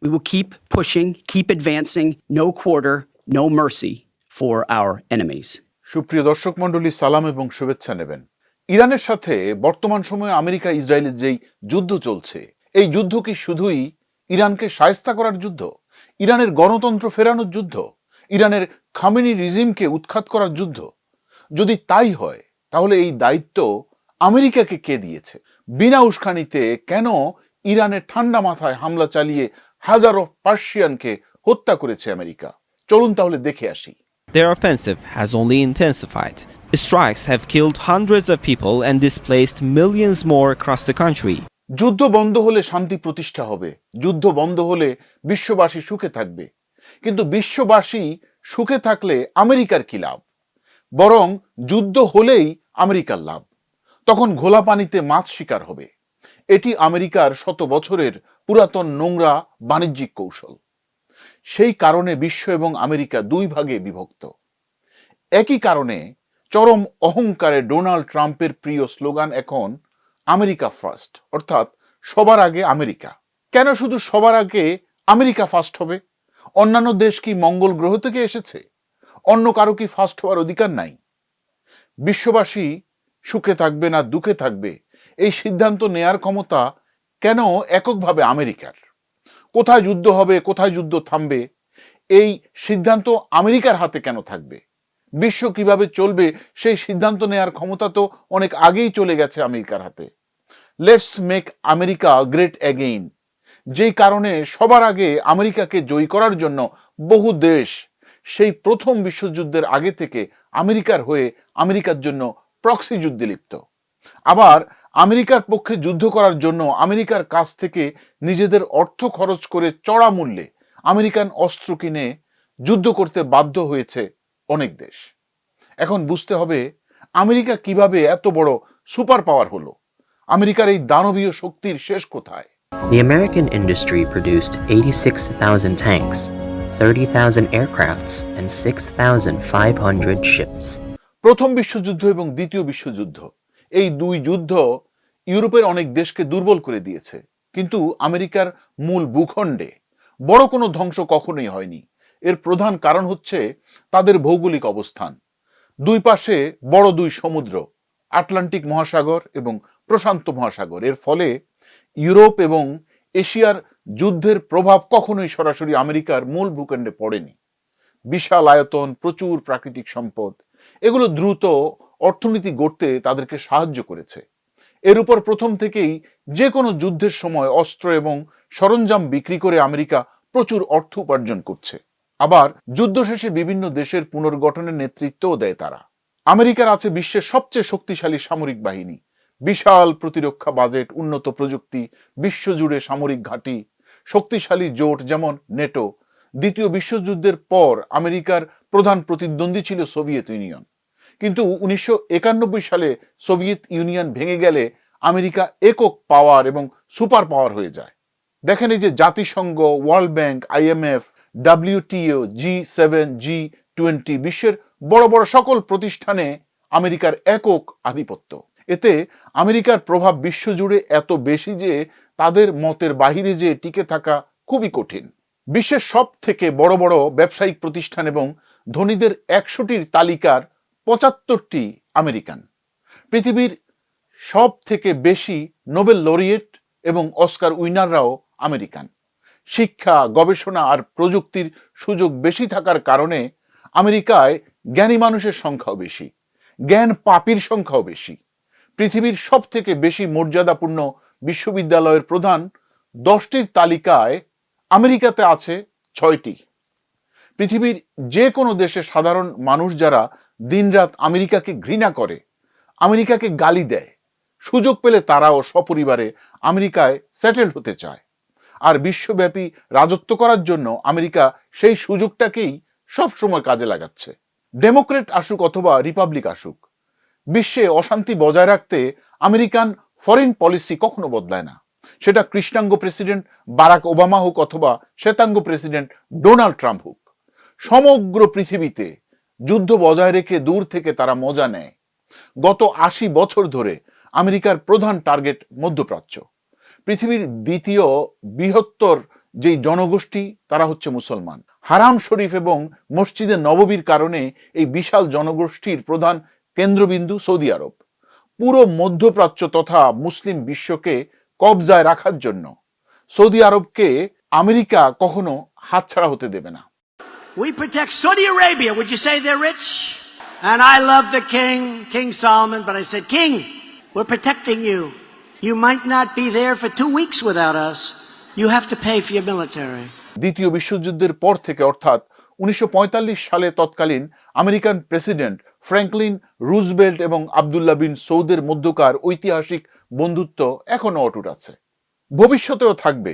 We will keep pushing, keep advancing, no quarter, no mercy for our enemies. সুপ্রিয় দর্শক মণ্ডলী, সালাম এবং শুভেচ্ছা নেবেন। ইরানের সাথে বর্তমান সময়ে আমেরিকা ইসরায়েলের যেই যুদ্ধ চলছে, এই যুদ্ধ কি শুধুই ইরানকে শায়েস্তা করার যুদ্ধ, ইরানের গণতন্ত্র ফেরানোর যুদ্ধ, ইরানের খামেনি রিজিমকে উৎখাত করার যুদ্ধ? যদি তাই হয়, তাহলে এই দায়িত্ব আমেরিকাকে কে দিয়েছে? বিনা উস্কানিতে কেন ইরানের ঠান্ডা মাথায় হামলা চালিয়ে হাজারো পার্সিয়ানকে হত্যা করেছে আমেরিকা? চলুন তাহলে দেখে আসি। Their offensive has only intensified. Strikes have killed hundreds of people and displaced millions more across the country. যুদ্ধ বন্ধ হলে শান্তি প্রতিষ্ঠা হবে, যুদ্ধ বন্ধ হলে বিশ্ববাসী সুখে থাকবে। কিন্তু বিশ্ববাসী সুখে থাকলে আমেরিকার কি লাভ? বরং যুদ্ধ হলেই আমেরিকার লাভ। তখন ঘোলা পানিতে মাছ শিকার হবে। এটি আমেরিকার শত বছরের পুরাতন নোংরা বাণিজ্যিক কৌশল। সেই কারণে বিশ্ব এবং আমেরিকা দুই ভাগে বিভক্ত। একই কারণে চরম অহংকারে ডোনাল্ড ট্রাম্পের প্রিয় স্লোগান এখন আমেরিকা ফার্স্ট, অর্থাৎ সবার আগে আমেরিকা। কেন শুধু সবার আগে আমেরিকা ফার্স্ট হবে? অন্যান্য দেশ কি মঙ্গল গ্রহ থেকে এসেছে? অন্য কারো কি ফার্স্ট হওয়ার অধিকার নাই? বিশ্ববাসী সুখে থাকবে না দুঃখে থাকবে, এই সিদ্ধান্ত নেয়ার ক্ষমতা কেন এককভাবে আমেরিকার? কোথায় যুদ্ধ হবে, কোথায় যুদ্ধ থামবে, এই সিদ্ধান্ত আমেরিকার হাতে কেন থাকবে? বিশ্ব কিভাবে চলবে, সেই সিদ্ধান্ত নেয়ার ক্ষমতা তো অনেক আগেই চলে গেছে আমেরিকার হাতে। Let's make America great again, যেই কারণে সবার আগে আমেরিকাকে জয়ী করার জন্য বহু দেশ সেই প্রথম বিশ্বযুদ্ধের আগে থেকে আমেরিকার হয়ে আমেরিকার জন্য প্রক্সি যুদ্ধে লিপ্ত। আবার আমেরিকার পক্ষে যুদ্ধ করার জন্য আমেরিকার কাছ থেকে নিজেদের অর্থ খরচ করে চড়া মূল্যে আমেরিকান অস্ত্র কিনে যুদ্ধ করতে বাধ্য হয়েছে অনেক দেশ। এখন বুঝতে হবে আমেরিকা কিভাবে এত বড় সুপার পাওয়ার হলো। আমেরিকার এই দানবীয় শক্তির শেষ কোথায়? The American industry produced 86,000 tanks, 30,000 aircrafts, and 6,500 ships. প্রথম বিশ্বযুদ্ধ এবং দ্বিতীয় বিশ্বযুদ্ধ, এই দুই যুদ্ধ ইউরোপের অনেক দেশকে দুর্বল করে দিয়েছে, কিন্তু আমেরিকার মূল ভূখণ্ডে বড় কোনো ধ্বংস কখনোই হয়নি। এর প্রধান কারণ হচ্ছে তাদের ভৌগোলিক অবস্থান। দুই পাশে বড় দুই সমুদ্র, আটলান্টিক মহাসাগর এবং প্রশান্ত মহাসাগর। এর ফলে ইউরোপ এবং এশিয়ার যুদ্ধের প্রভাব কখনোই সরাসরি আমেরিকার মূল ভূখণ্ডে পড়েনি। বিশাল আয়তন, প্রচুর প্রাকৃতিক সম্পদ, এগুলো দ্রুত অর্থনীতি গড়তে তাদেরকে সাহায্য করেছে। এর উপর প্রথম থেকেই যে কোনো যুদ্ধের সময় অস্ত্র এবং সরঞ্জাম বিক্রি করে আমেরিকা প্রচুর অর্থ উপার্জন করছে। আবার যুদ্ধ শেষে বিভিন্ন দেশের পুনর্গঠনের নেতৃত্বও দেয় তারা। আমেরিকার আছে বিশ্বের সবচেয়ে শক্তিশালী সামরিক বাহিনী, বিশাল প্রতিরক্ষা বাজেট, উন্নত প্রযুক্তি, বিশ্বজুড়ে সামরিক ঘাঁটি, শক্তিশালী জোট যেমন নেটো। দ্বিতীয় বিশ্বযুদ্ধের পর আমেরিকার প্রধান প্রতিদ্বন্দ্বী ছিল সোভিয়েত ইউনিয়ন, কিন্তু 1991 সালে সোভিয়েত ইউনিয়ন ভেঙে গেলে আমেরিকা একক পাওয়ার এবং সুপার পাওয়ার হয়ে যায়। দেখেন এই যে জাতিসংঘ, world bank, IMF, WTO, G7, G20, বিশ্বের বড় বড় সকল প্রতিষ্ঠানে আমেরিকার একক আধিপত্য। এতে আমেরিকার প্রভাব বিশ্বজুড়ে এত বেশি যে তাদের মতের বাহিরে যে টিকে থাকা খুবই কঠিন। বিশ্বের সব থেকে বড় বড় ব্যবসায়িক প্রতিষ্ঠান এবং ধনীদের 100টির তালিকার 75টি আমেরিকান। পৃথিবীর সব থেকে বেশি নোবেল লরিয়েট এবং অস্কার উইনাররাও আমেরিকান। শিক্ষা, গবেষণা আর প্রযুক্তির সুযোগ বেশি থাকার কারণে আমেরিকায় জ্ঞানী মানুষের সংখ্যাও বেশি, জ্ঞান পাপীর সংখ্যাও বেশি। পৃথিবীর সব থেকে বেশি মর্যাদাপূর্ণ বিশ্ববিদ্যালয়ের প্রধান 10টির তালিকায় আমেরিকাতে আছে 6টি। পৃথিবীর যে কোনো দেশে সাধারণ মানুষ যারা দিনরাত আমেরিকাকে ঘৃণা করে, আমেরিকাকে গালি দেয়, সুযোগ পেলে তারাও সপরিবারে আমেরিকায় সেটেল হতে চায়। আর বিশ্বব্যাপী রাজত্ব করার জন্য আমেরিকা সেই সুযোগটাকেই সবসময় কাজে লাগাচ্ছে। ডেমোক্রেট আসুক অথবা রিপাবলিক আসুক, বিশ্বে অশান্তি বজায় রাখতে আমেরিকান ফরেন পলিসি কখনো বদলায় না। সেটা কৃষ্ণাঙ্গ প্রেসিডেন্ট বারাক ওবামা হোক অথবা শ্বেতাঙ্গ প্রেসিডেন্ট ডোনাল্ড ট্রাম্প হোক, সমগ্র পৃথিবীতে যুদ্ধ বজায় রেখে দূর থেকে তারা মজা নেয়। গত 80 বছর ধরে আমেরিকার প্রধান টার্গেট মধ্যপ্রাচ্য। পৃথিবীর দ্বিতীয় বৃহত্তর যেই জনগোষ্ঠী তারা হচ্ছে মুসলমান। হারাম শরীফ এবং মসজিদে নববীর কারণে এই বিশাল জনগোষ্ঠীর প্রধান কেন্দ্রবিন্দু সৌদি আরব। পুরো মধ্যপ্রাচ্য তথা মুসলিম বিশ্বকে কবজায় রাখার জন্য সৌদি আরবকে আমেরিকা কখনো হাতছাড়া হতে দেবে না। We protect Saudi Arabia. Would you say they're rich? And I love the king, King Solomon, but I said, King, we're protecting you. You might not be there for 2 weeks without us. You have to pay for your military. দ্বিতীয় বিশ্বযুদ্ধের পর থেকে অর্থাৎ 1945 সালে তৎকালীন American president Franklin Roosevelt এবং আবদুল্লাহ বিন সৌদের মধ্যকার ঐতিহাসিক বন্ধুত্ব এখনো অটুট আছে, ভবিষ্যতেও থাকবে।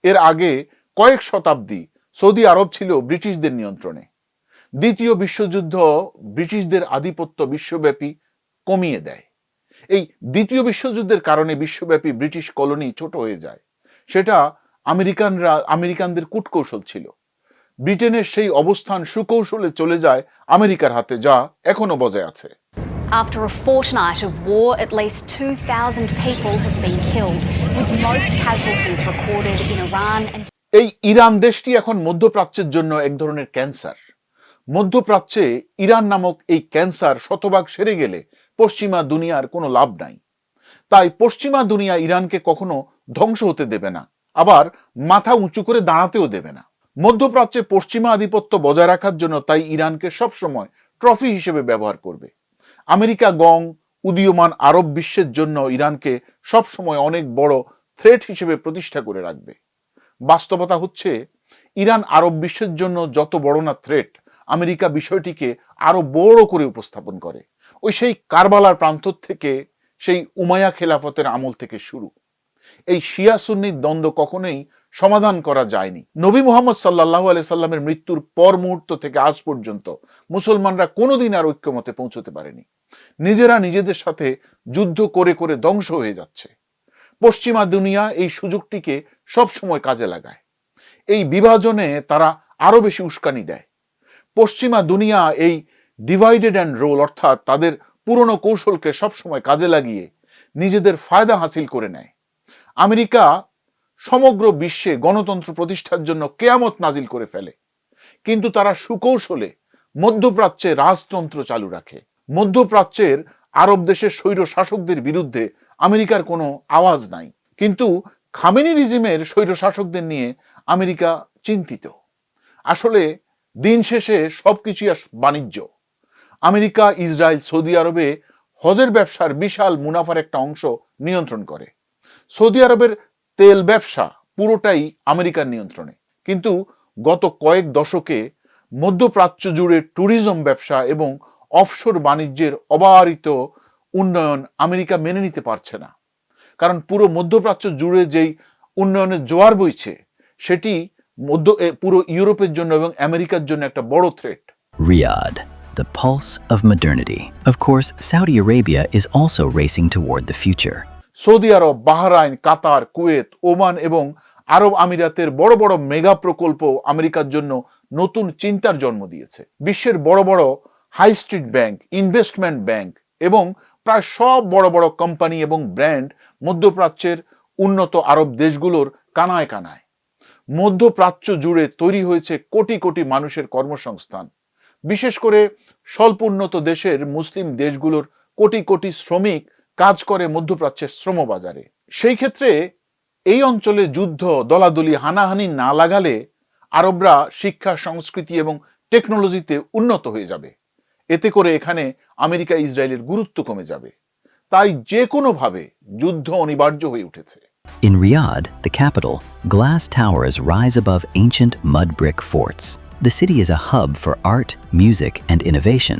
এর আগে কয়েক শতাব্দী সৌদি আরব ছিল ব্রিটিশদের নিয়ন্ত্রণে। দ্বিতীয় বিশ্বযুদ্ধ ব্রিটিশদের আধিপত্য বিশ্বব্যাপী কমিয়ে দেয়। এই দ্বিতীয় বিশ্বযুদ্ধের কারণে বিশ্বব্যাপী ব্রিটিশ কলোনি ছোট হয়ে যায়। সেটা আমেরিকানদের কূটকৌশল ছিল। ব্রিটেনের সেই অবস্থান সুকৌশলে চলে যায় আমেরিকার হাতে, যা এখনো বজায় আছে। After a fortnight of war, at least 2,000 people have been killed, with most casualties recorded in Iran and এই ইরান দেশটি এখন মধ্যপ্রাচ্যের জন্য এক ধরনের ক্যান্সার। মধ্যপ্রাচ্যে ইরান নামক এই ক্যান্সার শতভাগ সেরে গেলে পশ্চিমা দুনিয়ার কোনো লাভ নাই। তাই পশ্চিমা দুনিয়া ইরানকে কখনো ধ্বংস হতে দেবে না, আবার মাথা উঁচু করে দাঁড়াতেও দেবে না। মধ্যপ্রাচ্যে পশ্চিমা আধিপত্য বজায় রাখার জন্য তাই ইরানকে সবসময় ট্রফি হিসেবে ব্যবহার করবে। আমেরিকা গং উদীয়মান আরব বিশ্বের জন্য ইরানকে সবসময় অনেক বড় থ্রেট হিসেবে প্রতিষ্ঠা করে রাখবে। বাস্তবতা হচ্ছে ইরান আরব বিশ্বের জন্য যত বড় না থ্রেট, আমেরিকা বিষয়টিকে আরো বড় করে উপস্থাপন করে। ওই সেই কারবালার প্রান্তর থেকে, সেই উমাইয়া খেলাফতের আমল থেকে শুরু। এই শিয়া সুন্নির দ্বন্দ্ব কখনোই সমাধান করা যায়নি। নবী মুহাম্মদ সাল্লাল্লাহু আলাইহি সাল্লামের মৃত্যুর পর মুহূর্ত থেকে আজ পর্যন্ত মুসলমানরা কোনোদিন আর ঐক্যমতে পৌঁছতে পারেনি। নিজেরা নিজেদের সাথে যুদ্ধ করে করে ধ্বংস হয়ে যাচ্ছে। পশ্চিমা দুনিয়া এই সুযোগটিকে সবসময় কাজে লাগায়। এই বিভাজনে তারা আরো বেশি উস্কানি দেয়। পশ্চিমা দুনিয়া এই ডিভাইডেড অ্যান্ড রোল অর্থাৎ তাদের পুরনো কৌশলকে সবসময় কাজে লাগিয়ে নিজেদের ফায়দা হাসিল করে নেয়। আমেরিকা সমগ্র বিশ্বে গণতন্ত্র প্রতিষ্ঠার জন্য কেয়ামত নাজিল করে ফেলে, কিন্তু তারা সুকৌশলে মধ্যপ্রাচ্যে রাজতন্ত্র চালু রাখে। মধ্যপ্রাচ্যের আরব দেশের স্বৈর শাসকদের বিরুদ্ধে আমেরিকার কোনো আওয়াজ নাই, কিন্তু খামেনি রিজিমের স্বৈর শাসকদের নিয়ে আমেরিকা চিন্তিত। আসলে দিন শেষে সবকিছুই বাণিজ্য। আমেরিকা, ইসরায়েল, সৌদি আরবে হজের ব্যবসার বিশাল মুনাফার একটা অংশ নিয়ন্ত্রণ করে। সৌদি আরবের তেল ব্যবসা পুরোটাই আমেরিকার নিয়ন্ত্রণে, কিন্তু গত কয়েক দশকে মধ্যপ্রাচ্য জুড়ে ট্যুরিজম ব্যবসা এবং অফশোর বাণিজ্যের অবারিত উন্নয়ন আমেরিকা মেনে নিতে পারছে না। কারণ পুরো মধ্যপ্রাচ্য জুড়ে যেই উন্নয়নের জোয়ার বইছে, সেটি পুরো ইউরোপের জন্য এবং আমেরিকার জন্য একটা বড় threat. Riyadh, the pulse of modernity. Of course, Saudi Arabia is also racing toward the future. Saudi Arab, Bahrain, Qatar, Kuwait, Oman এবং আরব আমিরাতের বড় বড় মেগা প্রকল্প আমেরিকার জন্য নতুন চিন্তার জন্ম দিয়েছে। বিশ্বের বড় বড় high street bank, investment bank এবং প্রায় সব বড় বড় কোম্পানি এবং ব্র্যান্ড মধ্যপ্রাচ্যের উন্নত আরব দেশগুলোর কানায় কানায়। মধ্যপ্রাচ্য জুড়ে তৈরি হয়েছে কোটি কোটি মানুষের কর্মসংস্থান। বিশেষ করে স্বল্প উন্নত দেশের মুসলিম দেশগুলোর কোটি কোটি শ্রমিক কাজ করে মধ্যপ্রাচ্যের শ্রমবাজারে। সেই ক্ষেত্রে এই অঞ্চলে যুদ্ধ, দলাদলি, হানাহানি না লাগালে আরবরা শিক্ষা, সংস্কৃতি এবং টেকনোলজিতে উন্নত হয়ে যাবে। এতে করে এখানে আমেরিকা, ইসরায়েলের গুরুত্ব কমে যাবে। তাই যে কোনোভাবে যুদ্ধ অনিবার্য হয়ে উঠেছে। In Riyadh, the capital, glass towers rise above ancient mud brick forts. The city is a hub for art, music, and innovation,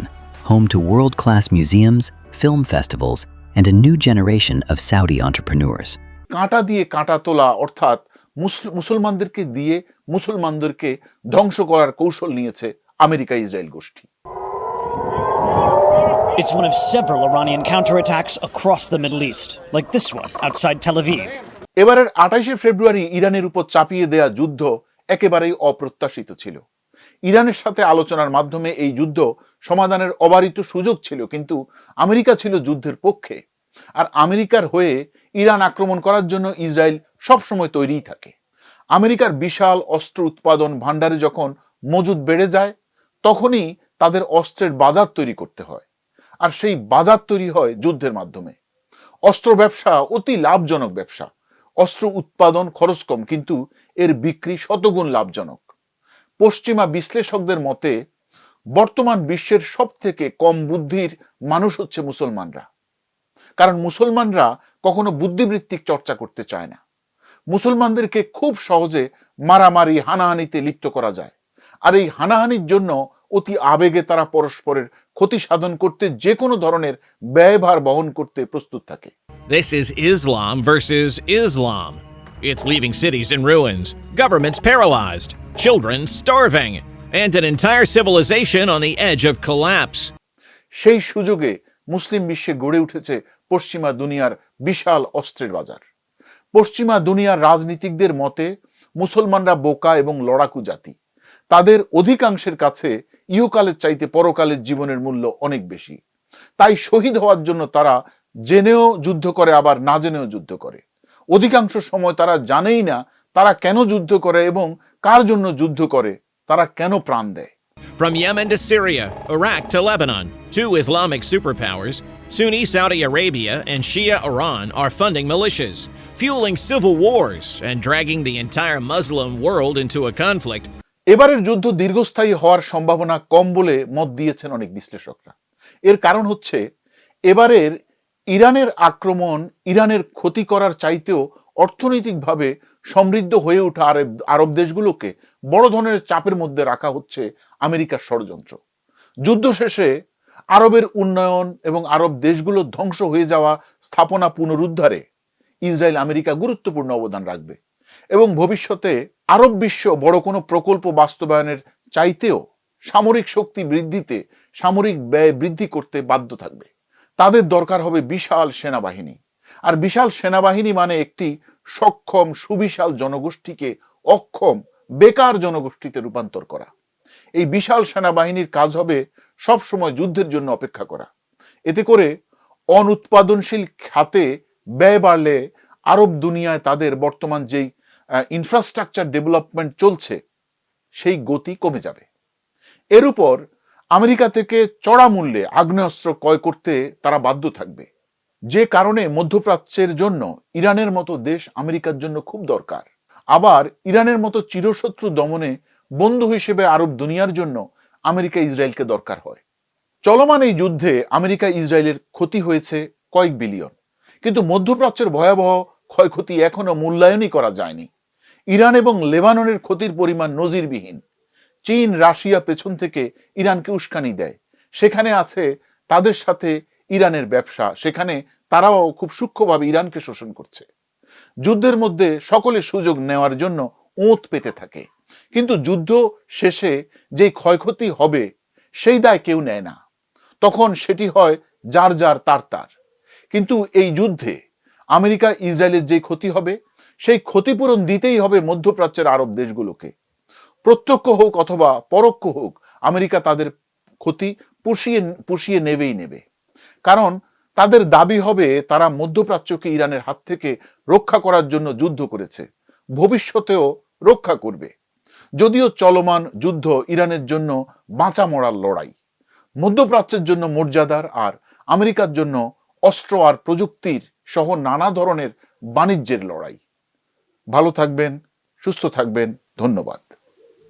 home to world-class museums, film festivals, and a new generation of Saudi entrepreneurs. কাঁটা দিয়ে কাঁটা তোলা অর্থাৎ মুসলমানদেরকে দিয়ে মুসলমানদেরকে ধ্বংস করার কৌশল নিয়েছে আমেরিকা, ইসরায়েল গোষ্ঠী। It's one of several Iranian counterattacks across the Middle East, like this one outside Tel Aviv. এবারের 28শে ফেব্রুয়ারি ইরানের উপর চাপিয়ে দেয়া যুদ্ধ একেবারেই অপ্রত্যাশিত ছিল। ইরানের সাথে আলোচনার মাধ্যমে এই যুদ্ধ সমাধানের অবারিত সুযোগ ছিল, কিন্তু আমেরিকা ছিল যুদ্ধের পক্ষে। আর আমেরিকার হয়ে ইরান আক্রমণ করার জন্য ইসরায়েল সবসময় তৈরিই থাকে। আমেরিকার বিশাল অস্ত্র উৎপাদন ভাণ্ডারে যখন মজুদ বেড়ে যায়, তখনই তাদের অস্ত্রের বাজার তৈরি করতে হয়, আর সেই বাজার তৈরি হয় যুদ্ধের মাধ্যমে। অস্ত্র ব্যবসা অতি লাভজনক ব্যবসা। অস্ত্র উৎপাদন খরচ কম, কিন্তু এর বিক্রি শতগুণ লাভজনক। পশ্চিমা বিশ্লেষকদের মতে বর্তমান বিশ্বের সব থেকে কম বুদ্ধির মানুষ হচ্ছে মুসলমানরা। কারণ মুসলমানরা কখনো বুদ্ধিবৃত্তিক চর্চা করতে চায় না। মুসলমানদেরকে খুব সহজে মারামারি হানাহানিতে লিপ্ত করা যায়, আর এই হানাহানির জন্য অতি আবেগে তারা পরস্পরের ক্ষতি সাধন করতে যে কোনো ধরনের ব্যয়ভার বহন করতে প্রস্তুত থাকে। This is Islam versus Islam. It's leaving cities in ruins, governments paralyzed, children starving, and an entire civilization on the edge of collapse. সেই সুযোগে মুসলিম বিশ্বে গড়ে উঠেছে পশ্চিমা দুনিয়ার বিশাল অস্ত্রের বাজার। পশ্চিমা দুনিয়ার রাজনীতিকদের মতে মুসলমানরা বোকা এবং লড়াকু জাতি। তাদের অধিকাংশের কাছে ইহকালের চাইতে পরকালের জীবনের মূল্য অনেক বেশি। তাই শহীদ হওয়ার জন্য তারা জেনেও যুদ্ধ করে, আবার না জেনেও যুদ্ধ করে। অধিকাংশ সময় তারা জানেই না তারা কেন যুদ্ধ করে এবং কার জন্য যুদ্ধ করে, তারা কেন প্রাণ দেয়। From Yemen to Syria, Iraq to Lebanon, two Islamic superpowers, Sunni Saudi Arabia and Shia Iran are funding militias, fueling civil wars, and dragging the entire Muslim world into a conflict. এবারের যুদ্ধ দীর্ঘস্থায়ী হওয়ার সম্ভাবনা কম বলে মত দিয়েছেন অনেক বিশ্লেষকরা। এর কারণ হচ্ছে এবারের ইরানের আক্রমণ ইরানের ক্ষতি করার চাইতেও অর্থনৈতিকভাবে সমৃদ্ধ হয়ে ওঠা আরব দেশগুলোকে বড় ধরনের চাপের মধ্যে রাখা হচ্ছে আমেরিকার ষড়যন্ত্র। যুদ্ধ শেষে আরবের উন্নয়ন এবং আরব দেশগুলোর ধ্বংস হয়ে যাওয়া স্থাপনা পুনরুদ্ধারে ইসরায়েল আমেরিকা গুরুত্বপূর্ণ অবদান রাখবে, এবং ভবিষ্যতে আরব বিশ্ব বড় কোনো প্রকল্প বাস্তবায়নের চাইতেও সামরিক শক্তি বৃদ্ধিতে সামরিক ব্যয় বৃদ্ধি করতে বাধ্য থাকবে। তাদের দরকার হবে বিশাল সেনাবাহিনী, আর বিশাল সেনাবাহিনী মানে একটি সক্ষম সুবিশাল জনগোষ্ঠীকে অক্ষম বেকার জনগোষ্ঠীতে রূপান্তর করা। এই বিশাল সেনাবাহিনীর কাজ হবে সব সময় যুদ্ধের জন্য অপেক্ষা করা। এতে করে অনুৎপাদনশীল খাতে ব্যয় বাড়লে আরব দুনিয়ায় তাদের বর্তমান যেই ইনফ্রাস্ট্রাকচার ডেভেলপমেন্ট চলছে সেই গতি কমে যাবে। এর উপর আমেরিকা থেকে চড়া মূল্যে আগ্নেয়াস্ত্র ক্রয় করতে তারা বাধ্য থাকবে, যে কারণে মধ্যপ্রাচ্যের জন্য ইরানের মতো দেশ আমেরিকার জন্য খুব দরকার। আবার ইরানের মতো চিরশত্রু দমনে বন্ধু হিসেবে আরব দুনিয়ার জন্য আমেরিকা ইসরায়েলকে দরকার হয়। চলমান এই যুদ্ধে আমেরিকা ইসরায়েলের ক্ষতি হয়েছে কয়েক বিলিয়ন, কিন্তু মধ্যপ্রাচ্যের ভয়াবহ ক্ষয়ক্ষতি এখনো মূল্যায়নই করা যায়নি। ইরান এবং লেবাননের ক্ষতির পরিমাণ নজিরবিহীন। চীন রাশিয়া পেছন থেকে ইরানকে উস্কানি দেয়, সেখানে আছে তাদের সাথে ইরানের ব্যবসা, সেখানে তারাও খুব সূক্ষ্মভাবে ইরানকে শোষণ করছে। যুদ্ধের মধ্যে সকলে সুযোগ নেওয়ার জন্য ওঁত পেতে থাকে, কিন্তু যুদ্ধ শেষে যেই ক্ষয়ক্ষতি হবে সেই দায় কেউ নেয় না, তখন সেটি হয় যার যার তার তার। কিন্তু এই যুদ্ধে আমেরিকা ইসরায়েলের যে ক্ষতি হবে সেই ক্ষতিপূরণ দিতেই হবে মধ্যপ্রাচ্যের আরব দেশগুলোকে। প্রত্যক্ষ হোক অথবা পরোক্ষ হোক, আমেরিকা তাদের ক্ষতি পুষিয়ে নেবেই নেবে। কারণ তাদের দাবি হবে তারা মধ্যপ্রাচ্যকে ইরানের হাত থেকে রক্ষা করার জন্য যুদ্ধ করেছে, ভবিষ্যতেও রক্ষা করবে। যদিও চলমান যুদ্ধ ইরানের জন্য বাঁচা মরার লড়াই, মধ্যপ্রাচ্যের জন্য মর্যাদার, আর আমেরিকার জন্য অস্ত্র আর প্রযুক্তির সহ নানা ধরনের বাণিজ্যের লড়াই। ভালো থাকবেন, সুস্থ থাকবেন, ধন্যবাদ।